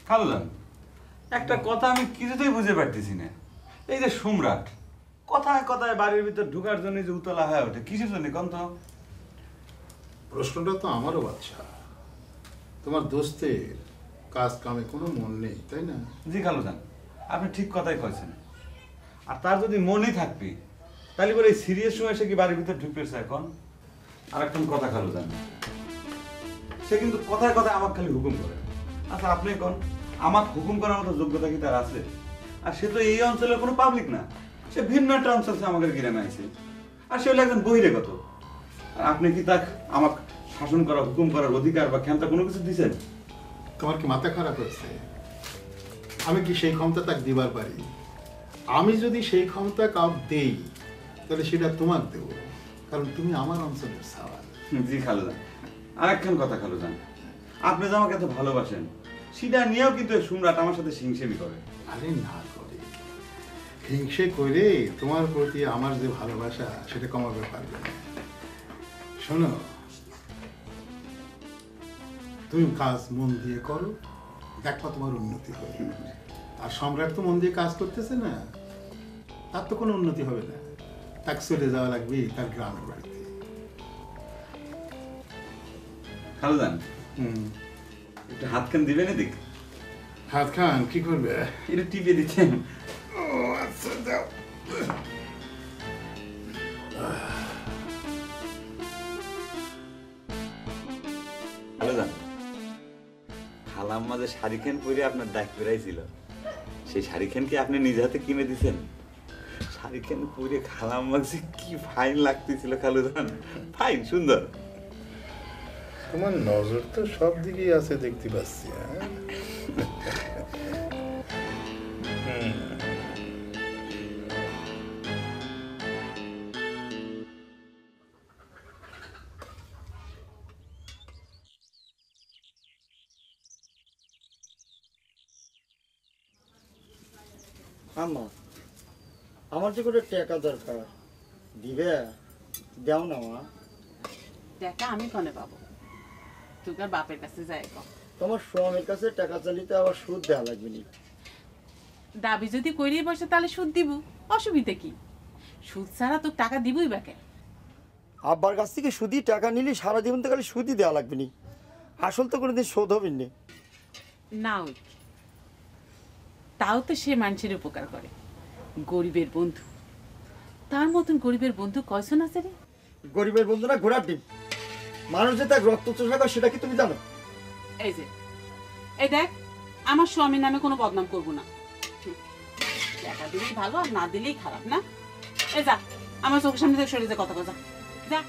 খালুদান, একটা কথা আমি কিছুতেই বুঝে পারতেছি না। এই যে সম্রাট কথায় কথায় বাড়ির ভিতর ঢুকার জন্য যে উতলা হয়ে ওঠে, কিসের জন্য কোন তো? প্রশ্নটা তো আমারও বাচ্চা। তোমার দোস্তের কাজ কামে কোনো মন নেই, তাই না? জি খালুদান, আপনি ঠিক কথাই কইছেন। আর তার যদি মনই থাকবে তাহলে বলে এই সিরিয়াস সময় সে কি বাড়ির ভিতর ঢুকেছে এখন? আর একটা কথা খালুদান, সে কিন্তু কথায় কথায় আমাকে খালি হুকুম করে। আচ্ছা আপনি কোন, আমাকে হুকুম করার মতো যোগ্যতা কি তার আছে? আর সে তো এই অঞ্চলের কোনো পাবলিক না, সে ভিন্ন একটা অঞ্চল সে আমাদের গ্রামে আছে। আর সে হলো একজন বহিরাগত। আর আপনি কি তাকে আমাকে শাসন করা, হুকুম করার অধিকার বা ক্ষমতা কোনো কিছু দিচ্ছেন? তোমার কি মাথা খারাপ হচ্ছে? আমি কি সেই ক্ষমতা তাকে দিবার পারি? আমি যদি সেই ক্ষমতা কাউকে দেই তাহলে সেটা তোমাকে দেবো, কারণ তুমি আমার অঞ্চলের সওয়াল। জি খালুদান, আরেকখান কথা খালুদান, আপনি যে আমাকে এত ভালোবাসেন সেটা নিয়েও কিন্তু এই সম্রাট আমার সাথে হিংসেমি করে। আরে না করে, হিংসে করে তোমার প্রতি আমার যে ভালোবাসা সেটা কমাবে পারবে না। শোনো, তুমি কাজ মন দিয়ে করো, দেখো তোমার উন্নতি হবে। আর সম্রাট তো মন দিয়ে কাজ করতেছে না, তার তো কোনো উন্নতি হবে না। তাকে চলে যাওয়া লাগবে তার গ্রামের বাড়িতে। খালুদান, একটু হাতখান দিবেন এদিক? হাত খান কি করবে? এটা টিপে দিচ্ছেন। ও আচ্ছা, দাও। খালুদান, খালাম্মা যে শাড়ি খান পরে আপনার ডাক বেড়াইছিল, সেই শাড়ি খান কি আপনি নিজ হাতে কিনে দিছেন? শাড়ি খান পরে খালাম্মা যে কি ফাইন লাগতেছিল খালুদান, ফাইন সুন্দর। তোমার নজর তো সব দিকেই আছে দেখতে পাচ্ছি। আম্মা, আমার যে করে টাকা দরকার, দিবে? দাও না মা। টাকা আমি কনে পাবো? তোর বাপের কাছে যাই কম। তোমার স্বামীর কাছে টাকা চালিতে আবার সুদ দেওয়া লাগবে নি। দাবি যদি করিয়ে বসে তাহলে সুদ দিব, অসুবিধা কি? সুদ ছাড়া তোর টাকা দিবই বা কেন? আব্বার কাছ থেকে সুদি টাকা নিলে সারা জীবন তো খালি সুদই দেওয়া লাগবে নি, আসল তো কোনোদিন শোধ হবে না। না ওই, তাও তো সে মানুষের উপকার করে, গরিবের বন্ধু। তার মতন গরিবের বন্ধু কয়জন আছে রে? গরিবের বন্ধুরা ঘোড়ার ডিম, মানুষ যে তার রক্ত চোষা করে সেটা কি তুমি জানো? এই যে, এই দেখ, আমার স্বামীর নামে কোনো বদনাম করবো না। টাকা দিলেই ভালো আর না দিলেই খারাপ না। এই যা, আমার চোখের সামনে থেকে সরে যা, কথা যা যা।